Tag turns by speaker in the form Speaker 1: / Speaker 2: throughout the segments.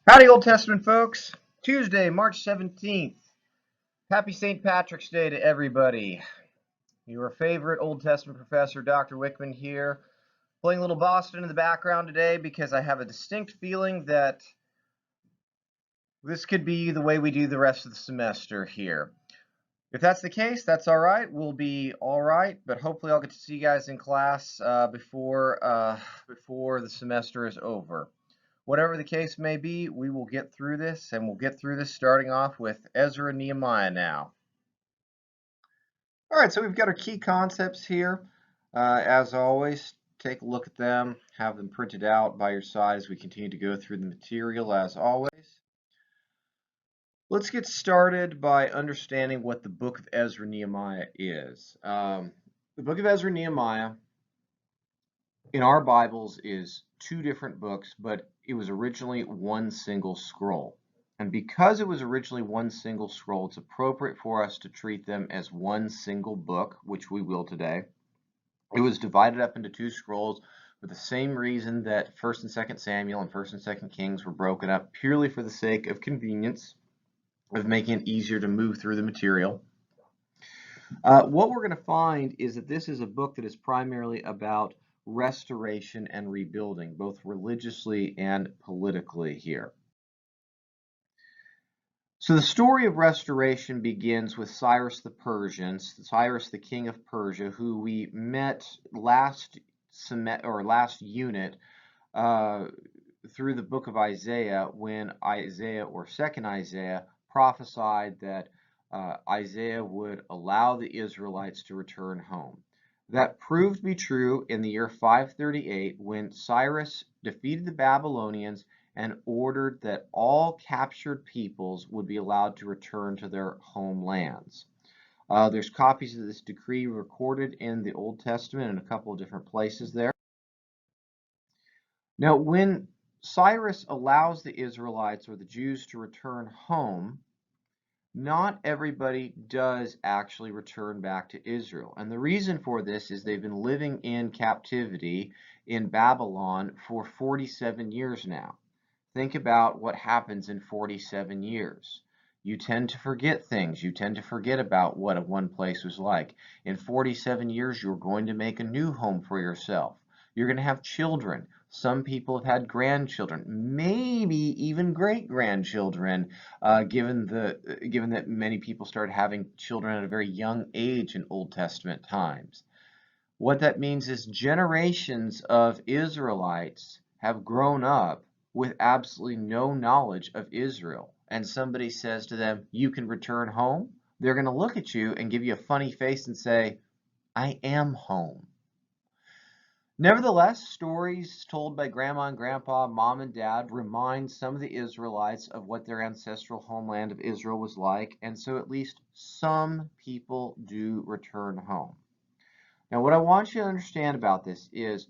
Speaker 1: Howdy, Old Testament folks. Tuesday, March 17th. Happy St. Patrick's Day to everybody. Your favorite Old Testament professor, Dr. Wickman here, playing a little Boston in the background today because I have a distinct feeling that this could be the way we do the rest of the semester here. If that's the case, that's all right. We'll be all right, but hopefully I'll get to see you guys in class before the semester is over. Whatever the case may be, we will get through this, and we'll get through this starting off with Ezra Nehemiah now. All right, so we've got our key concepts here. As always, take a look at them, have them printed out by your side as we continue to go through the material as always. Let's get started by understanding what the book of Ezra Nehemiah is. The book of Ezra Nehemiah in our Bibles is two different books, but it was originally one single scroll. And because it was originally one single scroll, it's appropriate for us to treat them as one single book, which we will today. It was divided up into two scrolls for the same reason that 1st and 2nd Samuel and 1st and 2nd Kings were broken up, purely for the sake of convenience, of making it easier to move through the material. What we're going to find is that this is a book that is primarily about restoration and rebuilding, both religiously and politically here. So the story of restoration begins with Cyrus the Persian, Cyrus the king of Persia, who we met last unit through the book of Isaiah, when Isaiah, or 2nd Isaiah, prophesied that Isaiah would allow the Israelites to return home. That proved to be true in the year 538 when Cyrus defeated the Babylonians and ordered that all captured peoples would be allowed to return to their homelands. There's copies of this decree recorded in the Old Testament in a couple of different places there. Now, when Cyrus allows the Israelites or the Jews to return home, not everybody does actually return back to Israel. And the reason for this is they've been living in captivity in Babylon for 47 years now. Think about what happens in 47 years. You tend to forget things. You tend to forget about what one place was like. In 47 years, you're going to make a new home for yourself. You're going to have children. Some people have had grandchildren, maybe even great-grandchildren, given that many people started having children at a very young age in Old Testament times. What that means is generations of Israelites have grown up with absolutely no knowledge of Israel. And somebody says to them, you can return home. They're going to look at you and give you a funny face and say, I am home. Nevertheless, stories told by grandma and grandpa, mom and dad, remind some of the Israelites of what their ancestral homeland of Israel was like, and so at least some people do return home. Now, what I want you to understand about this is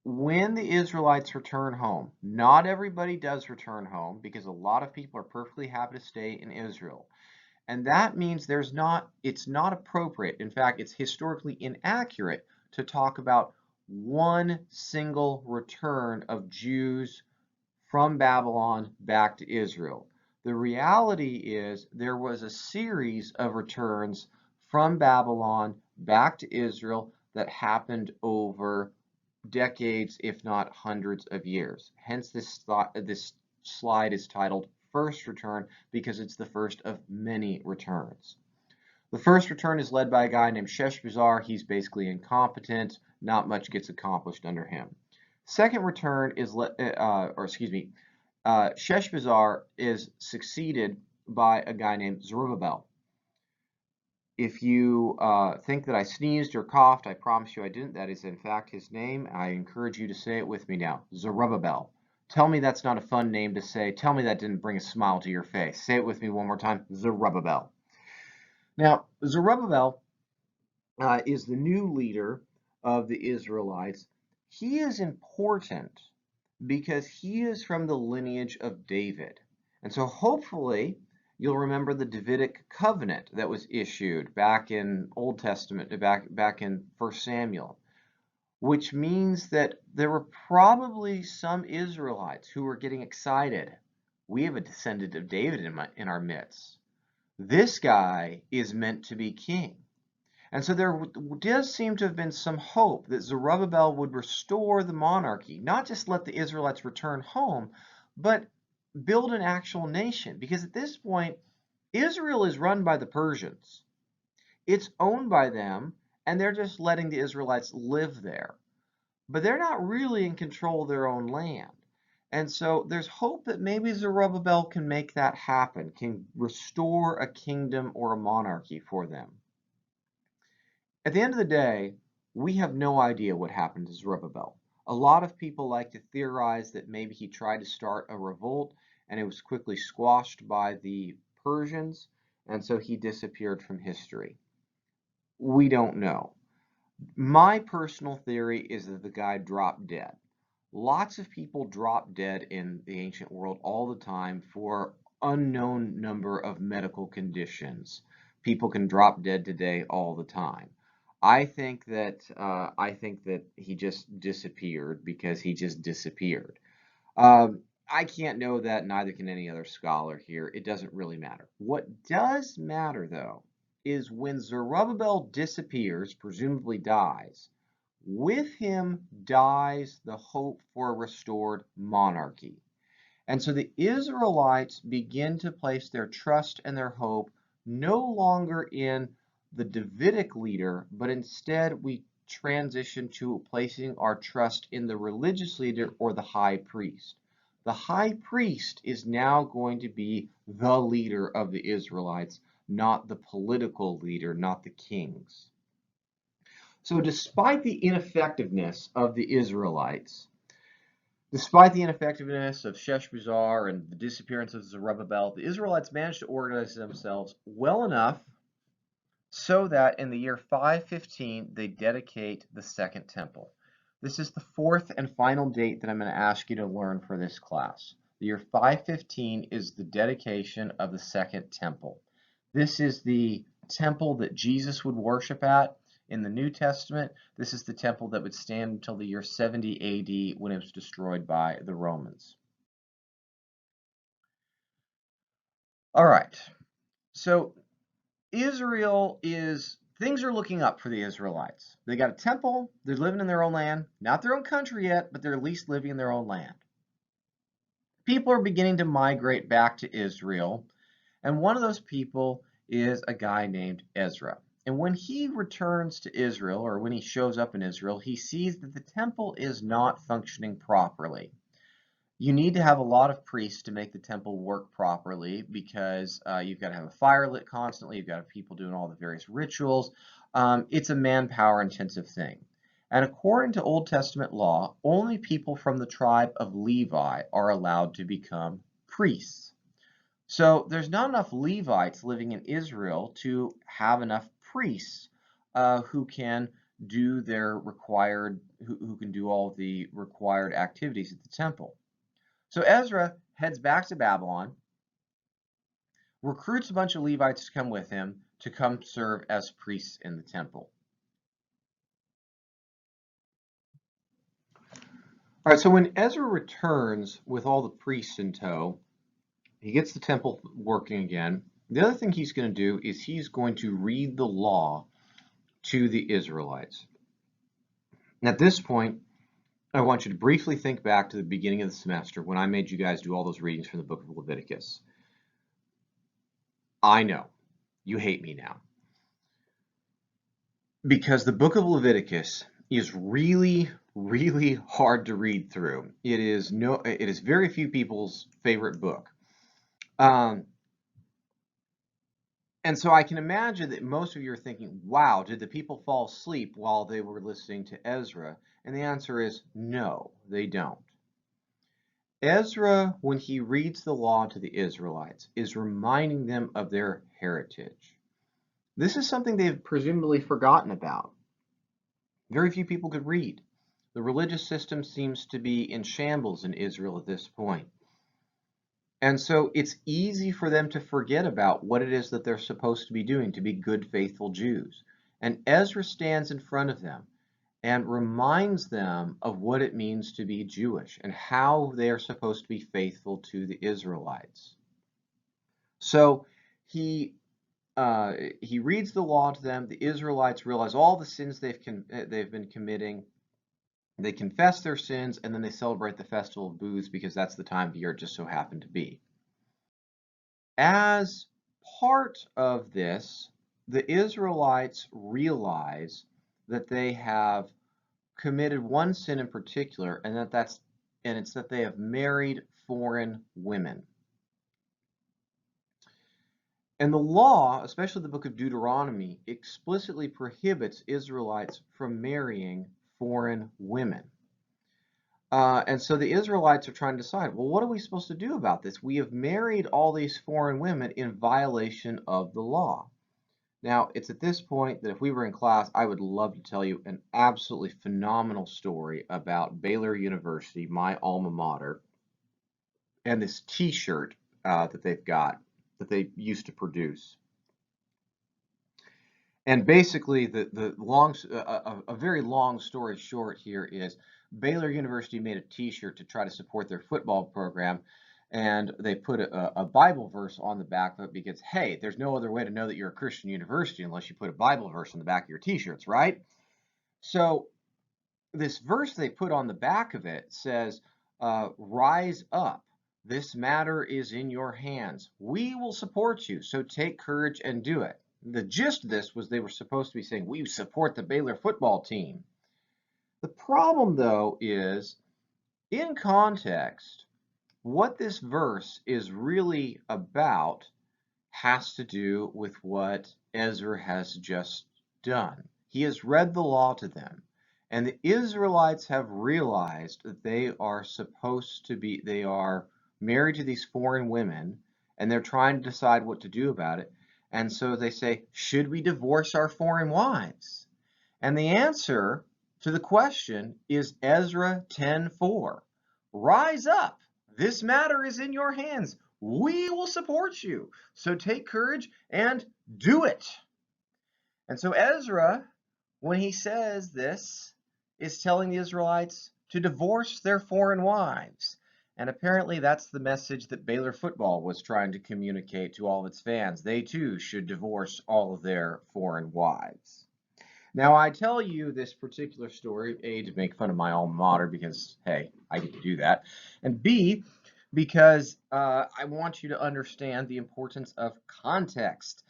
Speaker 1: when the Israelites return home, not everybody does return home because a lot of people are perfectly happy to stay in Israel. And that means it's not appropriate. In fact, it's historically inaccurate to talk about one single return of Jews from Babylon back to Israel. The reality is there was a series of returns from Babylon back to Israel that happened over decades, if not hundreds of years. Hence, this slide is titled First Return because it's the first of many returns. The first return is led by a guy named Sheshbazzar. He's basically incompetent. Not much gets accomplished under him. Second return is, Sheshbazzar is succeeded by a guy named Zerubbabel. If you think that I sneezed or coughed, I promise you I didn't. That is, in fact, his name. I encourage you to say it with me now. Zerubbabel. Tell me that's not a fun name to say. Tell me that didn't bring a smile to your face. Say it with me one more time. Zerubbabel. Now, Zerubbabel is the new leader of the Israelites. He is important because he is from the lineage of David. And so hopefully you'll remember the Davidic covenant that was issued back in Old Testament, back in 1 Samuel. which means that there were probably some Israelites who were getting excited. We have a descendant of David in our midst. This guy is meant to be king. And so there does seem to have been some hope that Zerubbabel would restore the monarchy, not just let the Israelites return home, but build an actual nation. Because at this point, Israel is run by the Persians. It's owned by them, and they're just letting the Israelites live there. But they're not really in control of their own land. And so there's hope that maybe Zerubbabel can make that happen, can restore a kingdom or a monarchy for them. At the end of the day, we have no idea what happened to Zerubbabel. A lot of people like to theorize that maybe he tried to start a revolt and it was quickly squashed by the Persians, and so he disappeared from history. We don't know. My personal theory is that the guy dropped dead. Lots of people drop dead in the ancient world all the time for unknown number of medical conditions. People can drop dead today all the time. I think that he just disappeared because he just disappeared. I can't know that, neither can any other scholar here. It doesn't really matter. What does matter, though, is when Zerubbabel disappears, presumably dies, with him dies the hope for a restored monarchy. And so the Israelites begin to place their trust and their hope no longer in the Davidic leader, but instead we transition to placing our trust in the religious leader or the high priest. The high priest is now going to be the leader of the Israelites, not the political leader, not the kings. So despite the ineffectiveness of the Israelites, despite the ineffectiveness of Sheshbazzar and the disappearance of Zerubbabel, the Israelites managed to organize themselves well enough so that in the year 515 they dedicate the Second Temple. This is the fourth and final date that I'm going to ask you to learn for this class. The year 515 is the dedication of the Second Temple. This is the temple that Jesus would worship at in the New Testament. This is the temple that would stand until the year 70 AD when it was destroyed by the Romans. All right, so things are looking up for the Israelites. They got a temple, they're living in their own land, not their own country yet, but they're at least living in their own land. People are beginning to migrate back to Israel, and one of those people is a guy named Ezra. And when he returns to Israel, or when he shows up in Israel, he sees that the temple is not functioning properly. You need to have a lot of priests to make the temple work properly because you've got to have a fire lit constantly. You've got to have people doing all the various rituals. It's a manpower intensive thing. And according to Old Testament law, only people from the tribe of Levi are allowed to become priests. So there's not enough Levites living in Israel to have enough priests who can do who can do all the required activities at the temple. So Ezra heads back to Babylon, recruits a bunch of Levites to come with him to come serve as priests in the temple. All right, so when Ezra returns with all the priests in tow, he gets the temple working again. The other thing he's going to do is he's going to read the law to the Israelites. And at this point, I want you to briefly think back to the beginning of the semester when I made you guys do all those readings from the book of Leviticus. I know, you hate me now. Because the book of Leviticus is really, really hard to read through. It is very few people's favorite book. And so I can imagine that most of you are thinking, wow, did the people fall asleep while they were listening to Ezra? And the answer is no, they don't. Ezra, when he reads the law to the Israelites, is reminding them of their heritage. This is something they've presumably forgotten about. Very few people could read. The religious system seems to be in shambles in Israel at this point. And so it's easy for them to forget about what it is that they're supposed to be doing to be good, faithful Jews. And Ezra stands in front of them and reminds them of what it means to be Jewish and how they are supposed to be faithful to the Israelites. So he reads the law to them. The Israelites realize all the sins they've been committing. They confess their sins, and then they celebrate the Festival of Booths because that's the time of year it just so happened to be. As part of this, the Israelites realize that they have committed one sin in particular, and it's that they have married foreign women. And the law, especially the book of Deuteronomy, explicitly prohibits Israelites from marrying foreign women. And so the Israelites are trying to decide, well, what are we supposed to do about this? We have married all these foreign women in violation of the law. Now, it's at this point that if we were in class, I would love to tell you an absolutely phenomenal story about Baylor University, my alma mater, and this T-shirt that they've got that they used to produce. And basically, a very long story short here is Baylor University made a T-shirt to try to support their football program, and they put a Bible verse on the back of it because, hey, there's no other way to know that you're a Christian university unless you put a Bible verse on the back of your T-shirts, right? So this verse they put on the back of it says, rise up. This matter is in your hands. We will support you, so take courage and do it. The gist of this was they were supposed to be saying, we support the Baylor football team. The problem, though, is in context, what this verse is really about has to do with what Ezra has just done. He has read the law to them, and the Israelites have realized that they are married to these foreign women, and they're trying to decide what to do about it. And so they say, should we divorce our foreign wives? And the answer to the question is Ezra 10:4. Rise up. This matter is in your hands. We will support you. So take courage and do it. And so Ezra, when he says this, is telling the Israelites to divorce their foreign wives. And apparently that's the message that Baylor football was trying to communicate to all of its fans. They too should divorce all of their foreign wives. Now, I tell you this particular story, A, to make fun of my alma mater because, hey, I get to do that, and B, because I want you to understand the importance of context.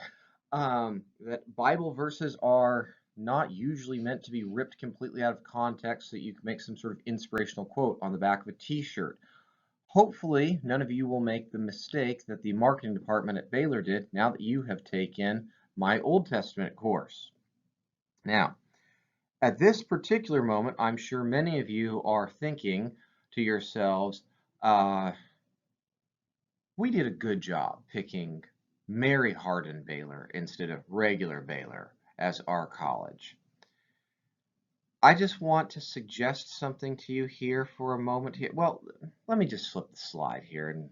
Speaker 1: That Bible verses are not usually meant to be ripped completely out of context so that you can make some sort of inspirational quote on the back of a t-shirt. Hopefully, none of you will make the mistake that the marketing department at Baylor did now that you have taken my Old Testament course. Now, at this particular moment, I'm sure many of you are thinking to yourselves, we did a good job picking Mary Hardin Baylor instead of regular Baylor as our college. I just want to suggest something to you here for a moment here. Well, let me just flip the slide here. And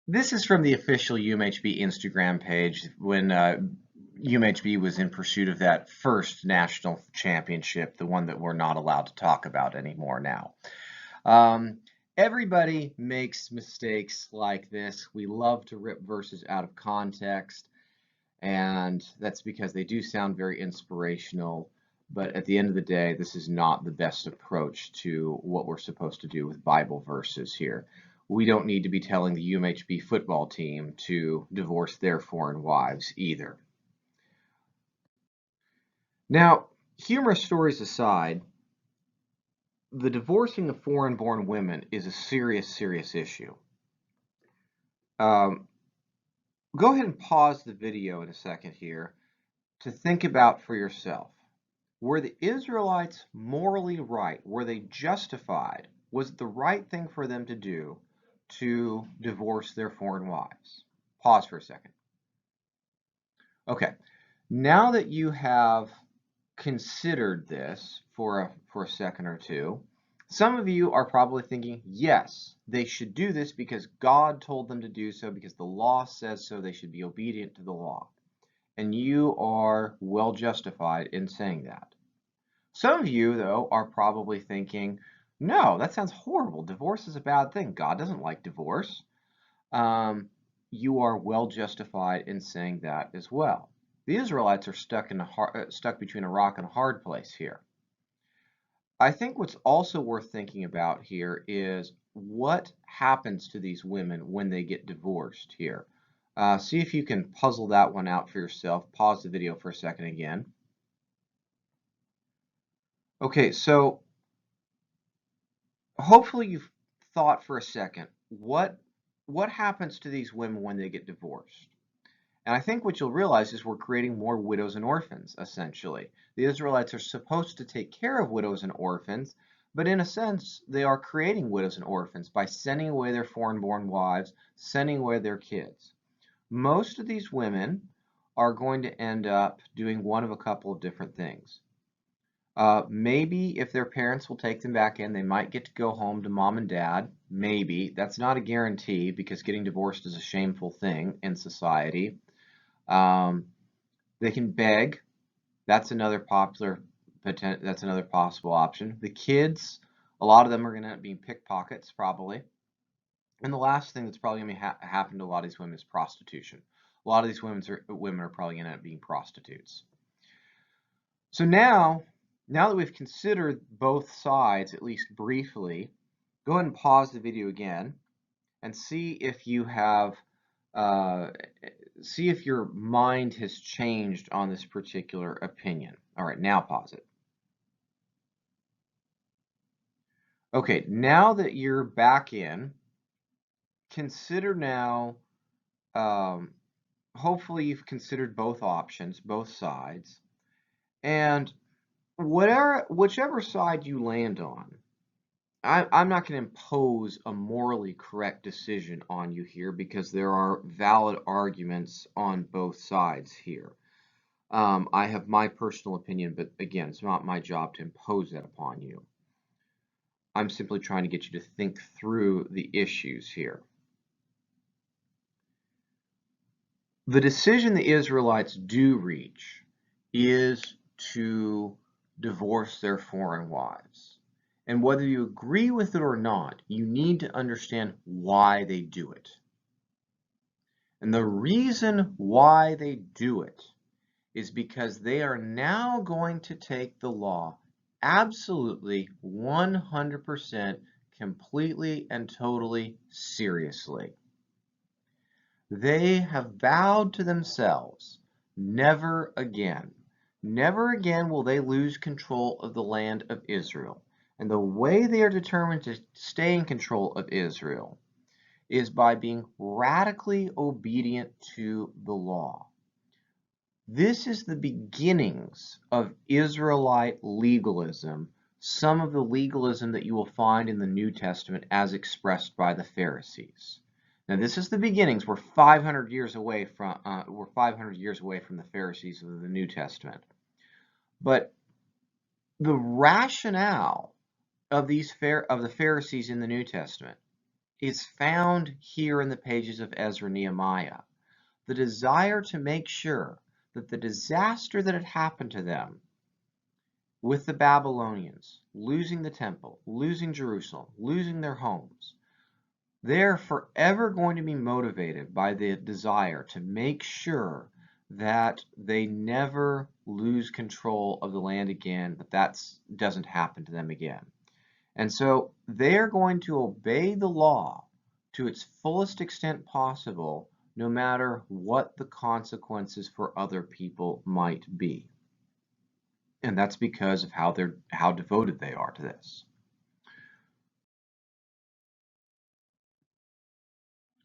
Speaker 1: this is from the official UMHB Instagram page when UMHB was in pursuit of that first national championship, the one that we're not allowed to talk about anymore now. Everybody makes mistakes like this. We love to rip verses out of context, and that's because they do sound very inspirational. But at the end of the day, this is not the best approach to what we're supposed to do with Bible verses here. We don't need to be telling the UMHB football team to divorce their foreign wives either. Now, humorous stories aside, the divorcing of foreign-born women is a serious, serious issue. Go ahead and pause the video in a second here to think about for yourself. Were the Israelites morally right? Were they justified? Was it the right thing for them to do to divorce their foreign wives? Pause for a second. Okay, now that you have considered this for a second or two, some of you are probably thinking, yes, they should do this because God told them to do so, because the law says so, they should be obedient to the law. And you are well justified in saying that. Some of you, though, are probably thinking, no, that sounds horrible. Divorce is a bad thing. God doesn't like divorce. You are well justified in saying that as well. The Israelites are stuck between a rock and a hard place here. I think what's also worth thinking about here is what happens to these women when they get divorced here. See if you can puzzle that one out for yourself. Pause the video for a second again. Okay, so hopefully you've thought for a second, what happens to these women when they get divorced? And I think what you'll realize is we're creating more widows and orphans, essentially. The Israelites are supposed to take care of widows and orphans, but in a sense, they are creating widows and orphans by sending away their foreign-born wives, sending away their kids. Most of these women are going to end up doing one of a couple of different things. Maybe if their parents will take them back in, they might get to go home to mom and dad. Maybe. That's not a guarantee because getting divorced is a shameful thing in society. They can beg. That's another possible option. The kids, a lot of them are going to end up being pickpockets probably. And the last thing that's probably going to happen to a lot of these women is prostitution. A lot of these women are probably going to end up being prostitutes. So now that we've considered both sides, at least briefly, go ahead and pause the video again and see if you have, see if your mind has changed on this particular opinion. All right, now pause it. Okay, now that you're back in, consider now, hopefully you've considered both options, both sides, and whichever side you land on, I'm not going to impose a morally correct decision on you here because there are valid arguments on both sides here. I have my personal opinion, but again, it's not my job to impose that upon you. I'm simply trying to get you to think through the issues here. The decision the Israelites do reach is to divorce their foreign wives. And whether you agree with it or not, you need to understand why they do it. And the reason why they do it is because they are now going to take the law absolutely 100% completely and totally seriously. They have vowed to themselves, never again will they lose control of the land of Israel. And the way they are determined to stay in control of Israel is by being radically obedient to the law. This is the beginnings of Israelite legalism, some of the legalism that you will find in the New Testament as expressed by the Pharisees. Now, this is the beginnings. We're 500 years away from the Pharisees of the New Testament. But the rationale of the Pharisees in the New Testament is found here in the pages of Ezra Nehemiah. The desire to make sure that the disaster that had happened to them with the Babylonians, losing the temple, losing Jerusalem, losing their homes, they're forever going to be motivated by the desire to make sure that they never lose control of the land again, that doesn't happen to them again. And so they're going to obey the law to its fullest extent possible, no matter what the consequences for other people might be. And that's because of how devoted they are to this.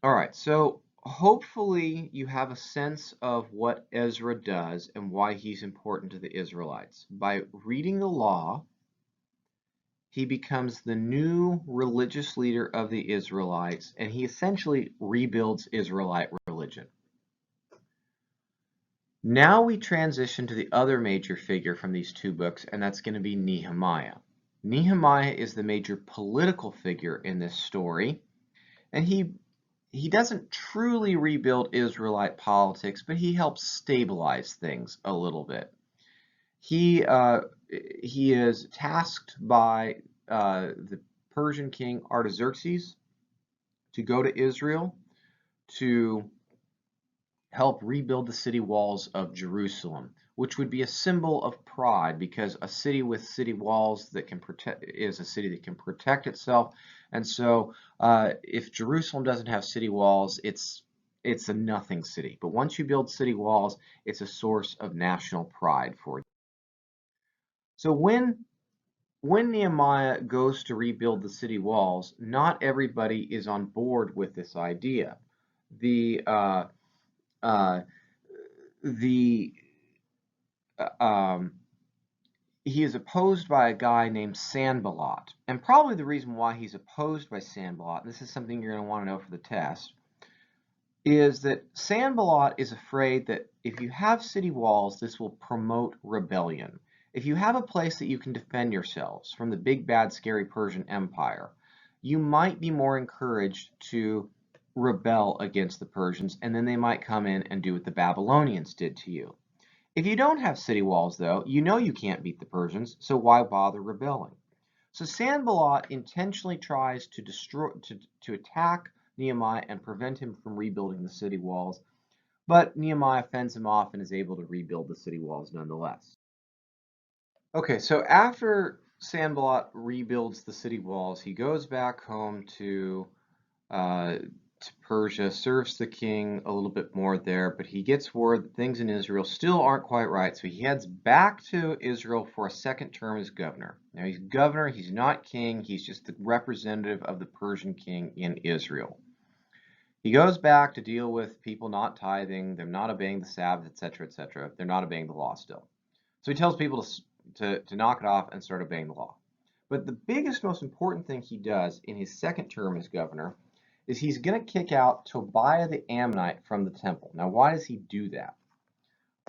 Speaker 1: All right, so hopefully you have a sense of what Ezra does and why he's important to the Israelites. By reading the law, he becomes the new religious leader of the Israelites, and he essentially rebuilds Israelite religion. Now we transition to the other major figure from these two books, and that's going to be Nehemiah. Nehemiah is the major political figure in this story, and he doesn't truly rebuild Israelite politics, but he helps stabilize things a little bit. He he is tasked by the Persian king Artaxerxes to go to Israel to help rebuild the city walls of Jerusalem, which would be a symbol of pride, because a city with city walls that can protect is a city that can protect itself. And so if Jerusalem doesn't have city walls, it's a nothing city. But once you build city walls, it's a source of national pride for you. So when Nehemiah goes to rebuild the city walls, not everybody is on board with this idea. The uh, the he is opposed by a guy named Sanballat. And probably the reason why he's opposed by Sanballat, and this is something you're going to want to know for the test, is that Sanballat is afraid that if you have city walls, this will promote rebellion. If you have a place that you can defend yourselves from the big, bad, scary Persian Empire, you might be more encouraged to rebel against the Persians, and then they might come in and do what the Babylonians did to you. If you don't have city walls, though, you know you can't beat the Persians, so why bother rebelling? So Sanballat intentionally tries to attack Nehemiah and prevent him from rebuilding the city walls, but Nehemiah fends him off and is able to rebuild the city walls nonetheless. Okay, so after Sanballat rebuilds the city walls, he goes back home to Persia, serves the king a little bit more there, but he gets word that things in Israel still aren't quite right, so he heads back to Israel for a second term as governor. Now he's governor, he's not king, he's just the representative of the Persian king in Israel. He goes back to deal with people not tithing, they're not obeying the Sabbath, etc., etc. They're not obeying the law still. So he tells people to knock it off and start obeying the law. But the biggest, most important thing he does in his second term as governor is he's going to kick out Tobiah the Ammonite from the temple. Now, why does he do that?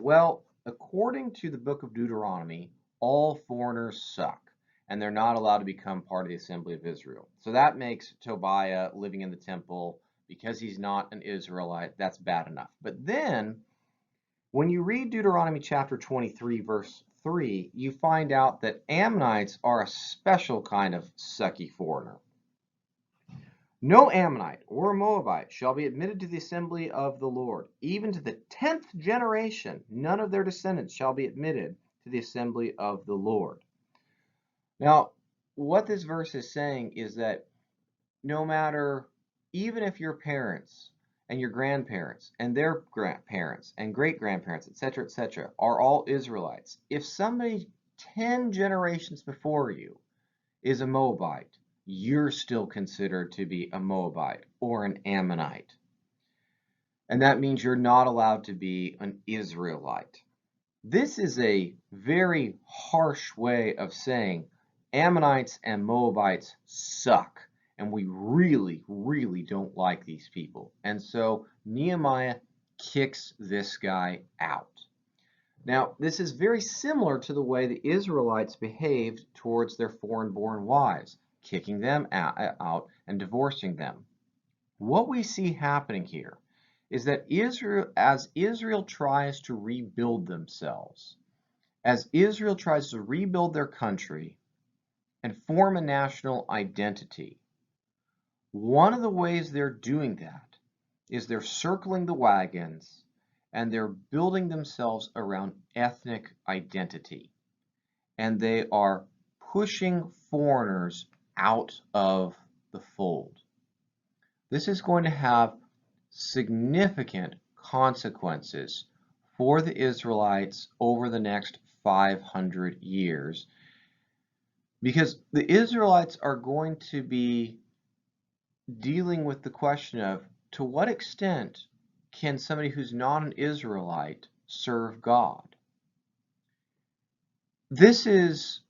Speaker 1: Well, according to the book of Deuteronomy, all foreigners suck, and they're not allowed to become part of the assembly of Israel. So that makes Tobiah living in the temple, because he's not an Israelite, that's bad enough. But then, when you read Deuteronomy chapter 23, verse 3, you find out that Ammonites are a special kind of sucky foreigner. No Ammonite or Moabite shall be admitted to the assembly of the Lord. Even to the 10th generation, none of their descendants shall be admitted to the assembly of the Lord. Now, what this verse is saying is that no matter, even if your parents and your grandparents and their grandparents and great-grandparents, etc., are all Israelites, if somebody 10 generations before you is a Moabite, you're still considered to be a Moabite or an Ammonite. And that means you're not allowed to be an Israelite. This is a very harsh way of saying Ammonites and Moabites suck, and we really, really don't like these people. And so Nehemiah kicks this guy out. Now, this is very similar to the way the Israelites behaved towards their foreign-born wives, kicking them out and divorcing them. What we see happening here is that as Israel tries to rebuild themselves, as Israel tries to rebuild their country and form a national identity, one of the ways they're doing that is they're circling the wagons and they're building themselves around ethnic identity. And they are pushing foreigners out of the fold. This is going to have significant consequences for the Israelites over the next 500 years, because the Israelites are going to be dealing with the question of, to what extent can somebody who's not an Israelite serve God? This is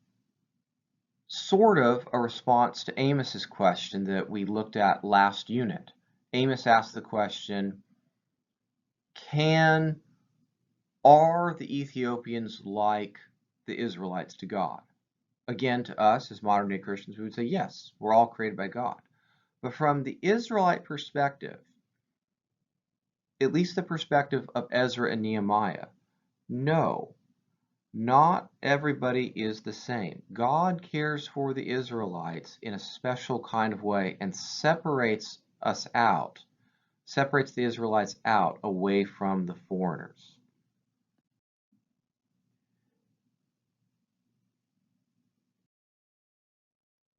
Speaker 1: sort of a response to Amos's question that we looked at last unit. Amos asked the question, are the Ethiopians like the Israelites to God? Again, to us as modern day Christians, we would say yes, we're all created by God. But from the Israelite perspective, at least the perspective of Ezra and Nehemiah, no. Not everybody is the same. God cares for the Israelites in a special kind of way and separates the Israelites out away from the foreigners.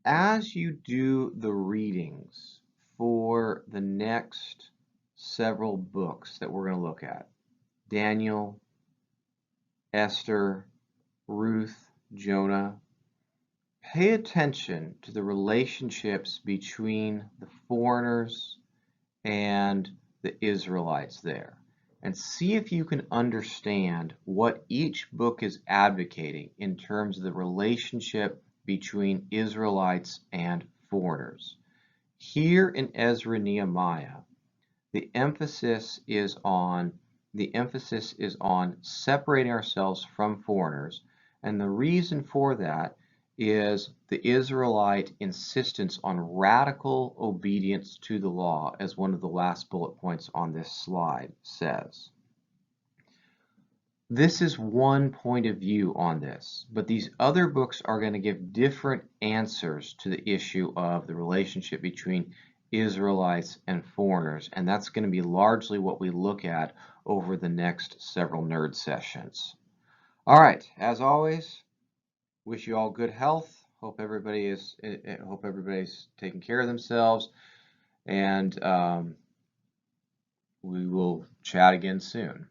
Speaker 1: As you do the readings for the next several books that we're going to look at, Daniel, Esther, Ruth, Jonah, pay attention to the relationships between the foreigners and the Israelites there, and see if you can understand what each book is advocating in terms of the relationship between Israelites and foreigners. Here in Ezra Nehemiah, the emphasis is on separating ourselves from foreigners, and the reason for that is the Israelite insistence on radical obedience to the law, as one of the last bullet points on this slide says. This is one point of view on this, but these other books are going to give different answers to the issue of the relationship between Israelites and foreigners, and that's going to be largely what we look at over the next several nerd sessions. All right, as always, wish you all good health. Hope everybody's taking care of themselves, and we will chat again soon.